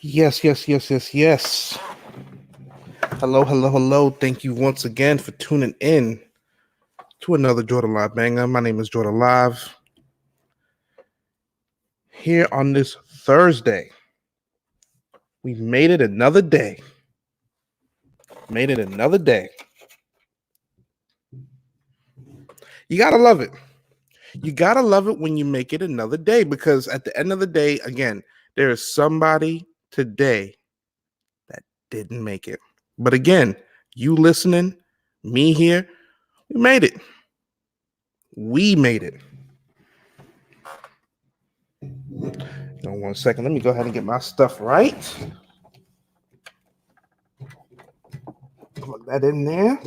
Yes, yes, yes, yes, yes. Hello, hello, hello. Thank you once again for tuning in to another Jordan Live banger. My name is Jordan Live. Here on this Thursday, we made it another day. Made it another day. You gotta love it. You gotta love it when you make it another day because at the end of the day, again, there is somebody today that didn't make it. But again, you listening, me here, we made it. We made it. Hold on 1 second. Let me go ahead and get my stuff right. Plug that in there.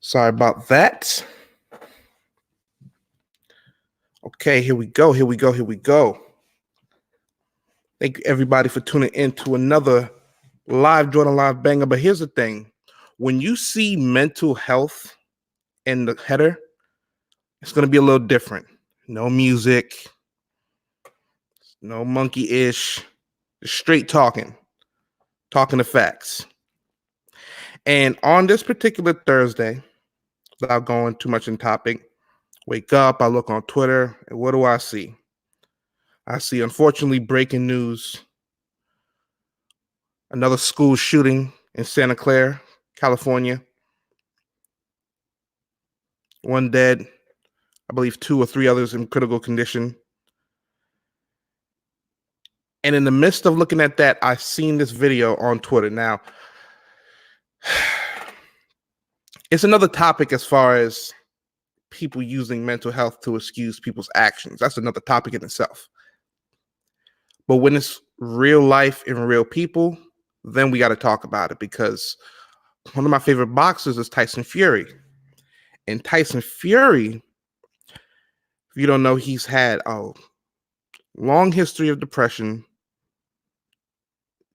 Sorry about that. Okay, here we go. Here we go. Here we go. Thank you, everybody, for tuning in to another live Jordan Live banger. But here's the thing. When you see mental health in the header, it's going to be a little different. No music, no monkey-ish, just straight talking the facts. And on this particular Thursday, without going too much in topic, wake up, I look on Twitter, and what do I see? I see, unfortunately, breaking news. Another school shooting in Santa Clara, California. One dead, I believe 2 or 3 others in critical condition. And in the midst of looking at that, I've seen this video on Twitter. Now, it's another topic as far as people using mental health to excuse people's actions. That's another topic in itself. But when it's real life and real people, then we got to talk about it because one of my favorite boxers is Tyson Fury. And Tyson Fury, if you don't know, he's had a long history of depression,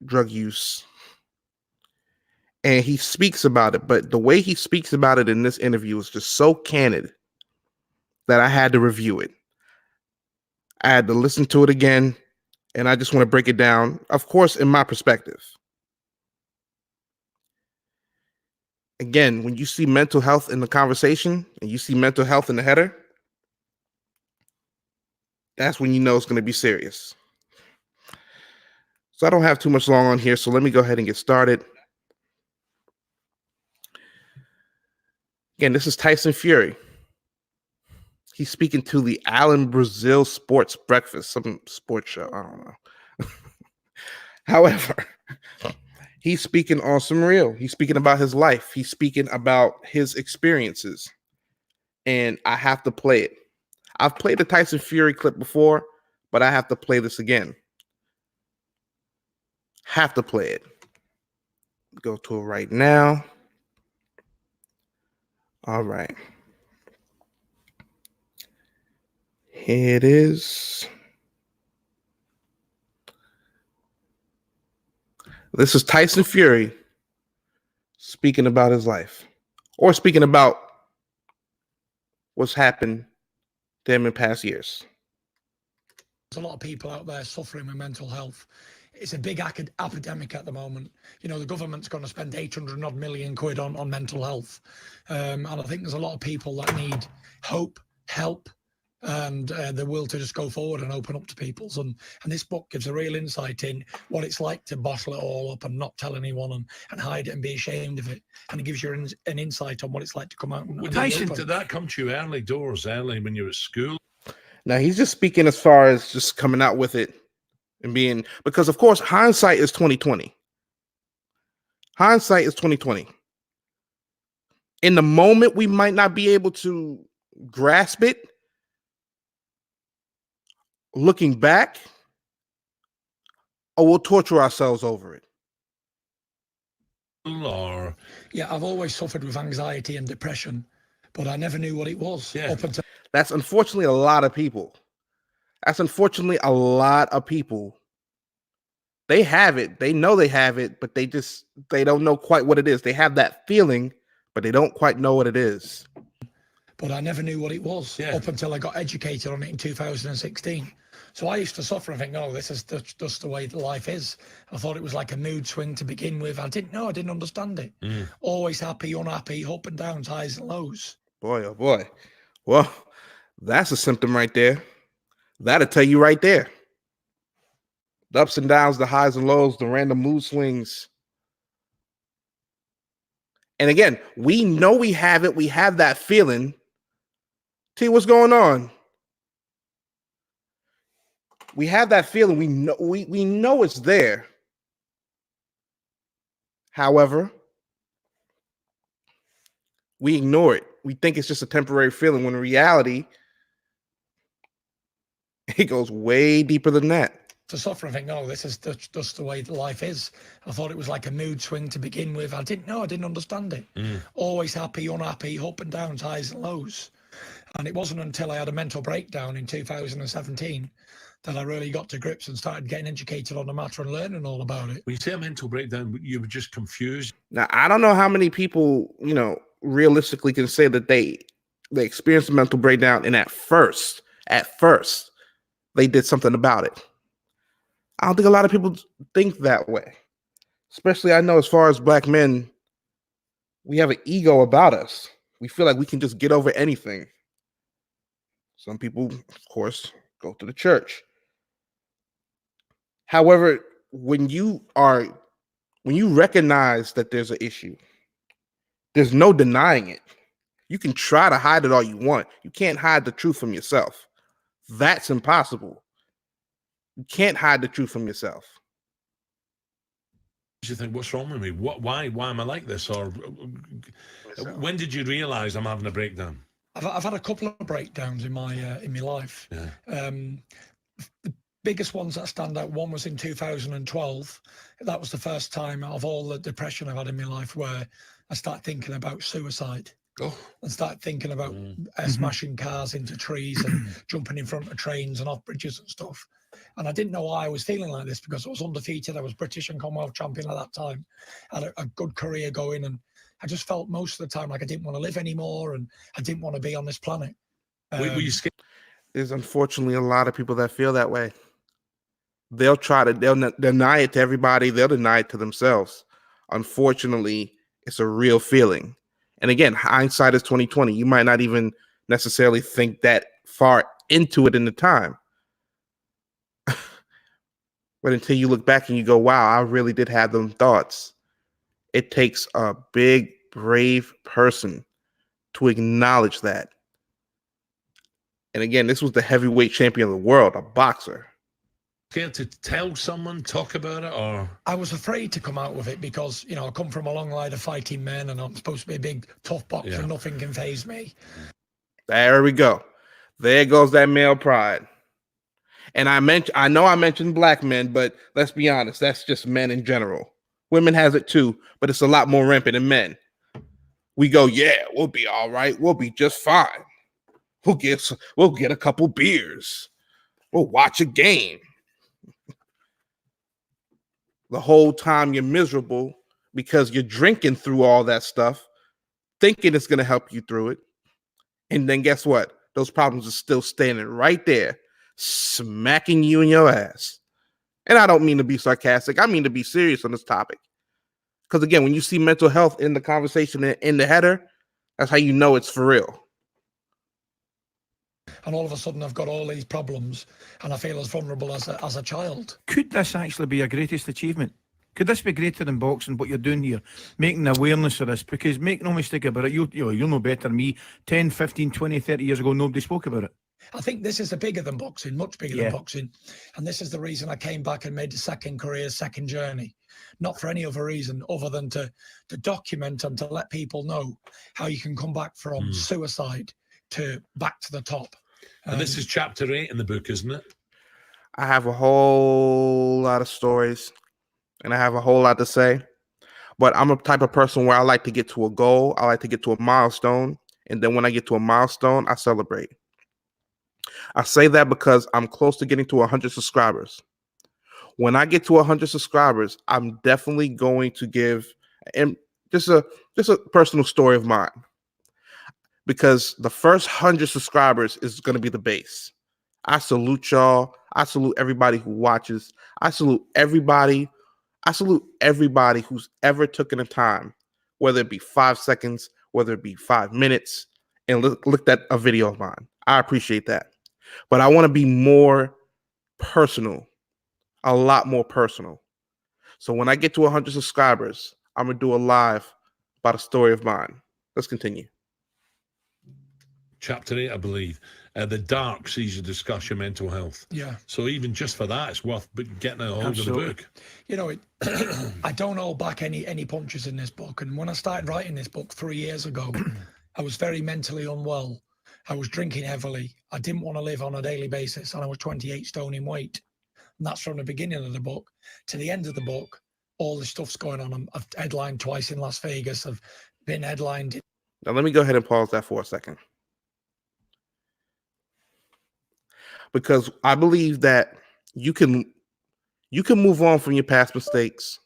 drug use, and he speaks about it. But the way he speaks about it in this interview is just so candid that I had to review it. I had to listen to it again, and I just want to break it down, of course, in my perspective. Again, when you see mental health in the conversation and you see mental health in the header, that's when you know it's going to be serious. So I don't have too much long on here, so let me go ahead and get started. Again, this is Tyson Fury. He's speaking to the Allen Brazil Sports Breakfast, some sports show, I don't know. However, he's speaking on some real. He's speaking about his life. He's speaking about his experiences. And I have to play it. I've played the Tyson Fury clip before, but I have to play this again. Have to play it. Go to it right now. All right. Here it is. This is Tyson Fury speaking about his life or speaking about what's happened to him in past years. There's a lot of people out there suffering with mental health. It's a big epidemic at the moment. You know, the government's going to spend 800 odd million quid on mental health. And I think there's a lot of people that need hope, help, and the will to just go forward and open up to people. And this book gives a real insight in what it's like to bottle it all up and not tell anyone and hide it and be ashamed of it. And it gives you an insight on what it's like to come out. Well, Tyson, did that come to you early when you were at school? Now, he's just speaking as far as just coming out with it and being, because of course, hindsight is 2020. Hindsight is 2020. In the moment, we might not be able to grasp it. Looking back, or we'll torture ourselves over it. Or yeah, I've always suffered with anxiety and depression, but I never knew what it was. Yeah. Up until That's unfortunately a lot of people. That's unfortunately a lot of people. They have it. They know they have it, but they don't know quite what it is. They have that feeling, but they don't quite know what it is. but I never knew what it was up until I got educated on it in 2016. So I used to suffer and think, oh, this is just the way that life is. I thought it was like a mood swing to begin with. I didn't know. I didn't understand it. Always happy, unhappy, up and downs, highs and lows. Boy, oh boy. Well, that's a symptom right there. That'll tell you right there. The ups and downs, the highs and lows, the random mood swings. And again, we know we have it. We have that feeling. See what's going on. We have that feeling. We know it's there. However, we ignore it. We think it's just a temporary feeling when in reality, it goes way deeper than that. To suffer and think, oh, this is just the way that life is. I thought it was like a mood swing to begin with. I didn't know. I didn't understand it. Always happy, unhappy, up and downs, highs and lows. And it wasn't until I had a mental breakdown in 2017 that I really got to grips and started getting educated on the matter and learning all about it. When you say a mental breakdown, you were just confused. Now, I don't know how many people, realistically can say that they experienced a mental breakdown and at first, they did something about it. I don't think a lot of people think that way. Especially, I know as far as Black men, we have an ego about us. We feel like we can just get over anything. Some people, of course, go to the church. However, when you recognize that there's an issue, there's no denying it. You can try to hide it all you want. You can't hide the truth from yourself. That's impossible. You can't hide the truth from yourself. You think, what's wrong with me? Why am I like this? Or when did you realize I'm having a breakdown? I've had a couple of breakdowns in my life. Yeah. The biggest ones that stand out, one was in 2012. That was the first time of all the depression I've had in my life where I started thinking about suicide. And start thinking about smashing cars into trees and jumping in front of trains and off bridges and stuff. And I didn't know why I was feeling like this because I was undefeated. I was British and Commonwealth champion at that time. I had a good career going, and I just felt most of the time like I didn't want to live anymore and I didn't want to be on this planet. Were you scared? There's unfortunately a lot of people that feel that way. They'll deny it to everybody. They'll deny it to themselves. Unfortunately, it's a real feeling. And again, hindsight is 2020. You might not even necessarily think that far into it in the time. But until you look back and you go, wow, I really did have them thoughts. It takes a big, brave person to acknowledge that. And again, this was the heavyweight champion of the world, a boxer. Scared to tell someone, talk about it, or? I was afraid to come out with it because, I come from a long line of fighting men and I'm supposed to be a big, tough boxer. Yeah. Nothing can faze me. There we go. There goes that male pride. And I know I mentioned Black men, but let's be honest, that's just men in general. Women has it too, but it's a lot more rampant in men. We go, yeah, we'll be all right. We'll be just fine. We'll get a couple beers. We'll watch a game. The whole time you're miserable because you're drinking through all that stuff, thinking it's going to help you through it. And then guess what? Those problems are still standing right there, smacking you in your ass. And I don't mean to be sarcastic. I mean to be serious on this topic. Because again, when you see mental health in the conversation in the header, that's how you know it's for real. And all of a sudden I've got all these problems and I feel as vulnerable as a child. Could this actually be your greatest achievement? Could this be greater than boxing, what you're doing here? Making awareness of this, because make no mistake about it, you'll know better than me. 10, 15, 20, 30 years ago, nobody spoke about it. I think this is bigger than boxing, much bigger than boxing. And this is the reason I came back and made a second career, second journey. Not for any other reason other than to document and to let people know how you can come back from suicide to back to the top. And this is chapter 8 in the book, isn't it? I have a whole lot of stories and I have a whole lot to say, but I'm a type of person where I like to get to a goal. I like to get to a milestone. And then when I get to a milestone, I celebrate. I say that because I'm close to getting to 100 subscribers. When I get to 100 subscribers, I'm definitely going to give just a personal story of mine. because the first 100 subscribers is going to be the base. I salute y'all. I salute everybody who watches. I salute everybody. I salute everybody who's ever taken the time, whether it be 5 seconds, whether it be 5 minutes, and looked at a video of mine. I appreciate that. But I want to be more personal, a lot more personal. So when I get to 100 subscribers, I'm going to do a live about a story of mine. Let's continue. Chapter 8, I believe. The dark sees you discuss your mental health. Yeah. So even just for that, it's worth getting a hold Absolutely. of the book. You know, I don't hold back any punches in this book. And when I started writing this book 3 years ago, I was very mentally unwell. I was drinking heavily. I didn't want to live on a daily basis, and I was 28 stone in weight. And that's from the beginning of the book to the end of the book. All the stuff's going on. I've headlined twice in Las Vegas. I've been headlined. Now let me go ahead and pause that for a second. Because I believe that you can move on from your past mistakes.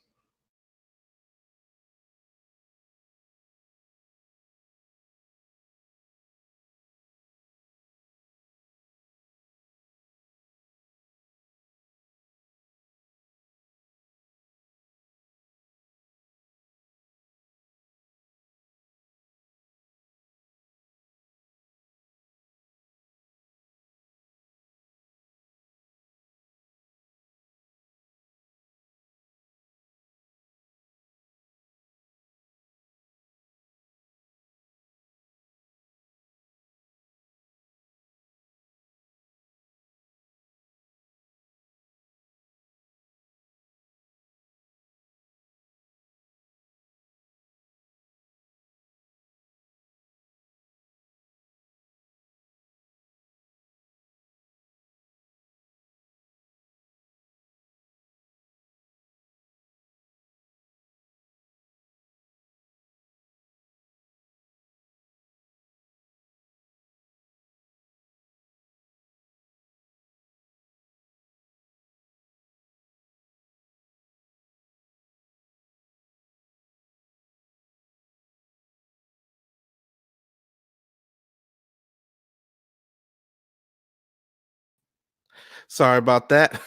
Sorry about that.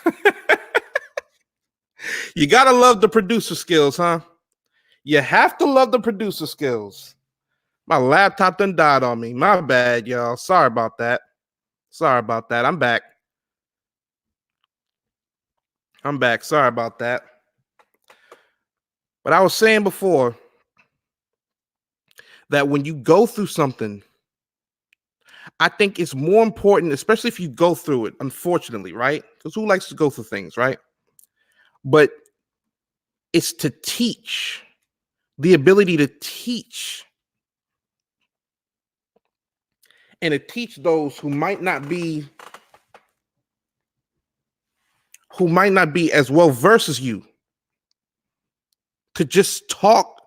You gotta love the producer skills, huh? You have to love the producer skills. My laptop done died on me. My bad, y'all. Sorry about that. Sorry about that. I'm back. Sorry about that. But I was saying before that when you go through something, I think it's more important, especially if you go through it, unfortunately, right? Because who likes to go through things, right? But it's to teach, the ability to teach, and to teach those who might not be as well versed as you, to just talk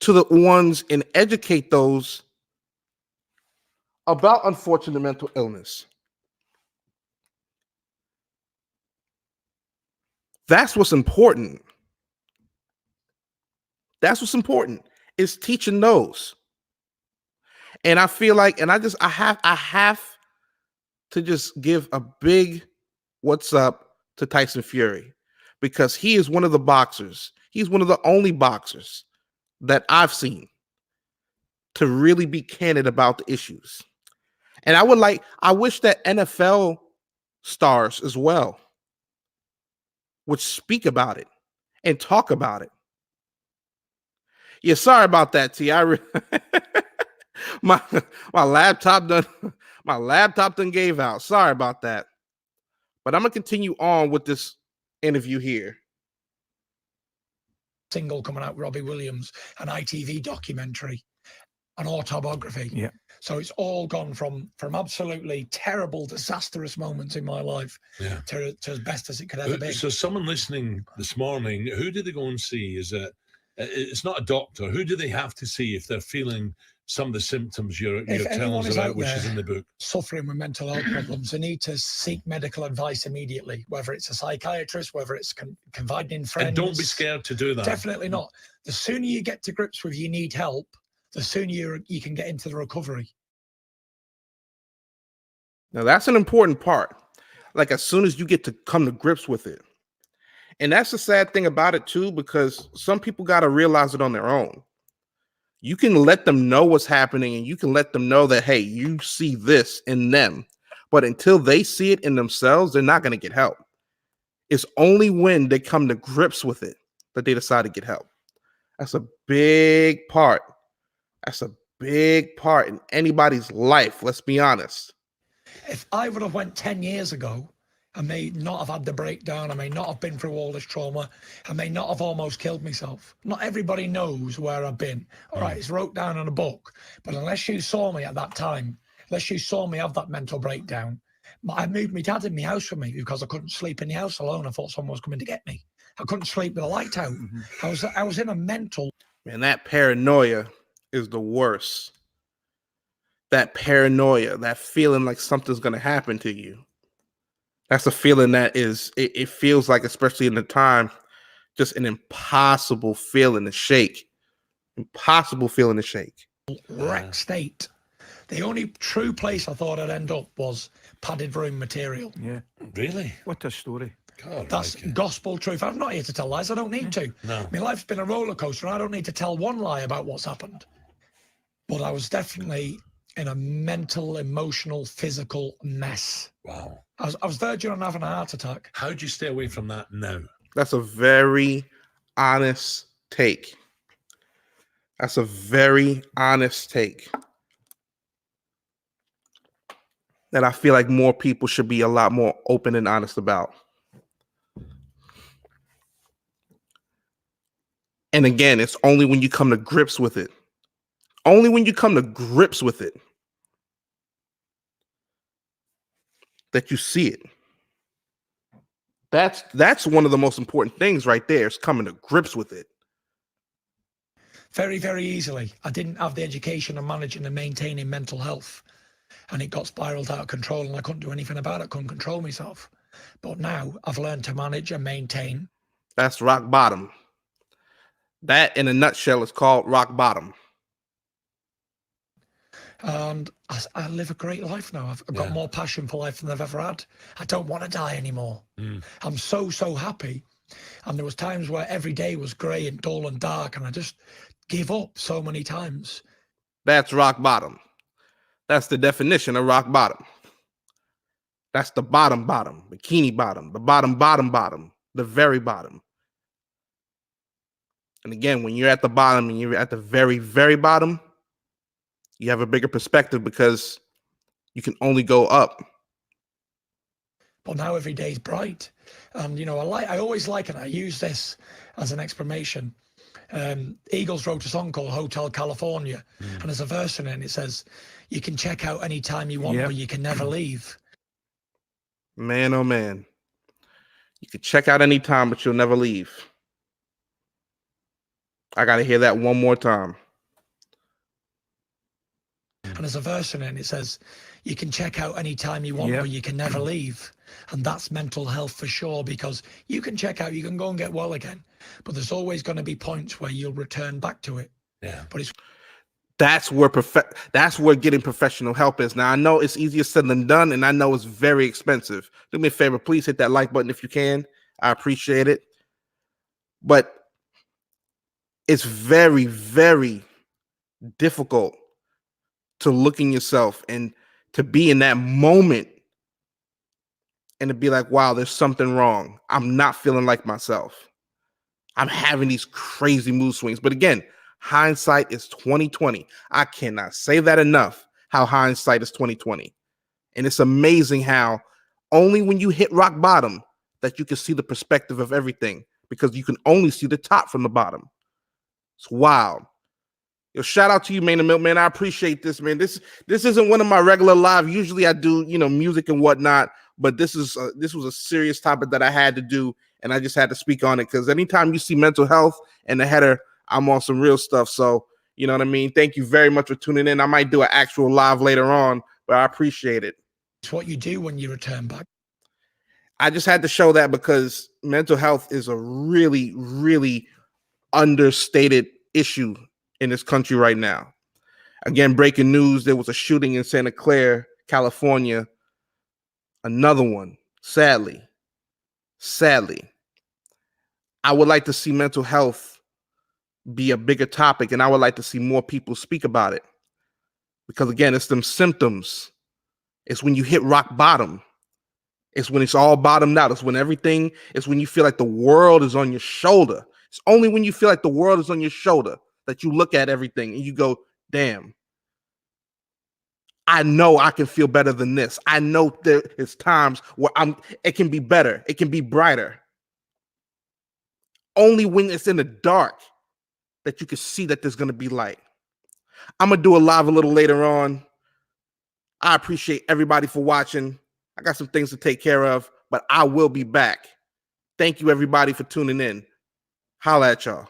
to the ones and educate those about unfortunate mental illness. That's what's important. That's what's important, is teaching those. And I feel like, and I have to just give a big what's up to Tyson Fury, because he is one of the boxers. He's one of the only boxers that I've seen to really be candid about the issues. And I wish that NFL stars as well would speak about it and talk about it. Yeah, sorry about that, T. My laptop done gave out. Sorry about that. But I'm gonna continue on with this interview here. Single coming out with Robbie Williams, an ITV documentary, an autobiography. Yeah. So it's all gone from absolutely terrible, disastrous moments in my life to as best as it could ever be. So someone listening this morning, who did they go and see? Is it? It's not a doctor. Who do they have to see if they're feeling some of the symptoms you're telling us about, which is in the book? Suffering with mental health problems, they need to seek medical advice immediately, whether it's a psychiatrist, whether it's confiding in friends. And don't be scared to do that. Definitely not. The sooner you get to grips with you need help, the sooner you can get into the recovery. Now that's an important part. Like as soon as you get to come to grips with it. And that's the sad thing about it too, because some people got to realize it on their own. You can let them know what's happening and you can let them know that, hey, you see this in them. But until they see it in themselves, they're not going to get help. It's only when they come to grips with it that they decide to get help. That's a big part. That's a big part in anybody's life. Let's be honest. If I would have went 10 years ago, I may not have had the breakdown. I may not have been through all this trauma. I may not have almost killed myself. Not everybody knows where I've been. All right, it's wrote down in a book. But unless you saw me at that time, unless you saw me have that mental breakdown, I moved my dad in my house with me because I couldn't sleep in the house alone. I thought someone was coming to get me. I couldn't sleep with the light out. I was in a mental. Man, that paranoia is the worst. That paranoia, that feeling like something's going to happen to you. That's a feeling that is, it feels like, especially in the time, just an impossible feeling to shake. Impossible feeling to shake. Wrecked state. The only true place I thought I'd end up was padded room material. Yeah. Really? What a story. God, That's gospel truth. I'm not here to tell lies. I don't need to. No. My life's been a roller coaster and I don't need to tell one lie about what's happened. But I was definitely in a mental, emotional, physical mess. Wow. I was verging on having a heart attack. How do you stay away from that now? That's a very honest take. That's a very honest take. That I feel like more people should be a lot more open and honest about. And again, it's only when you come to grips with it. Only when you come to grips with it that you see it. That's one of the most important things right there, is coming to grips with it. Very, very easily. I didn't have the education on managing and maintaining mental health. And it got spiraled out of control and I couldn't do anything about it. Couldn't control myself. But now I've learned to manage and maintain. That's rock bottom. That, in a nutshell, is called rock bottom. And I live a great life now. I've got more passion for life than I've ever had. I don't want to die anymore. I'm so happy. And there was times where every day was grey and dull and dark and I just give up so many times. That's rock bottom. That's the definition of rock bottom. That's the bottom, bikini bottom, the bottom, the very bottom. And again, when you're at the bottom and you're at the very, very bottom, you have a bigger perspective because you can only go up. But now every day is bright. And, you know, I always like, and I use this as an explanation. Eagles wrote a song called Hotel California. And there's a verse in it and it says, you can check out anytime you want, but you can never leave. Man, oh man. You can check out anytime, but you'll never leave. I got to hear that one more time. And there's a verse in it and it says, you can check out anytime you want, but you can never leave. And that's mental health for sure, because you can check out, you can go and get well again, but there's always going to be points where you'll return back to it. Yeah. But it's that's where getting professional help is. Now, I know it's easier said than done, and I know it's very expensive. Do me a favor, please hit that like button if you can. I appreciate it. But it's very, very difficult to look in yourself and to be in that moment and to be like, wow, there's something wrong. I'm not feeling like myself. I'm having these crazy mood swings. But again, hindsight is 2020. I cannot say that enough, how hindsight is 2020. And it's amazing how only when you hit rock bottom that you can see the perspective of everything, because you can only see the top from the bottom. It's wild. Yo, shout out to you, Man and Milk, man. I appreciate this, man. This isn't one of my regular live. Usually I do, music and whatnot, but this was a serious topic that I had to do, and I just had to speak on it because anytime you see mental health and the header, I'm on some real stuff. So, you know what I mean? Thank you very much for tuning in. I might do an actual live later on, but I appreciate it. It's what you do when you return back. I just had to show that because mental health is a really, really understated issue in this country right now. Again, breaking news, there was a shooting in Santa Clara, California. Another one, sadly. I would like to see mental health be a bigger topic, and I would like to see more people speak about it. Because again, it's them symptoms. It's when you hit rock bottom. It's when it's all bottomed out. It's when you feel like the world is on your shoulder. It's only when you feel like the world is on your shoulder that you look at everything and you go, damn, I know I can feel better than this. I know there is times where it can be better. It can be brighter. Only when it's in the dark that you can see that there's going to be light. I'm going to do a live a little later on. I appreciate everybody for watching. I got some things to take care of, but I will be back. Thank you, everybody, for tuning in. Holla at y'all.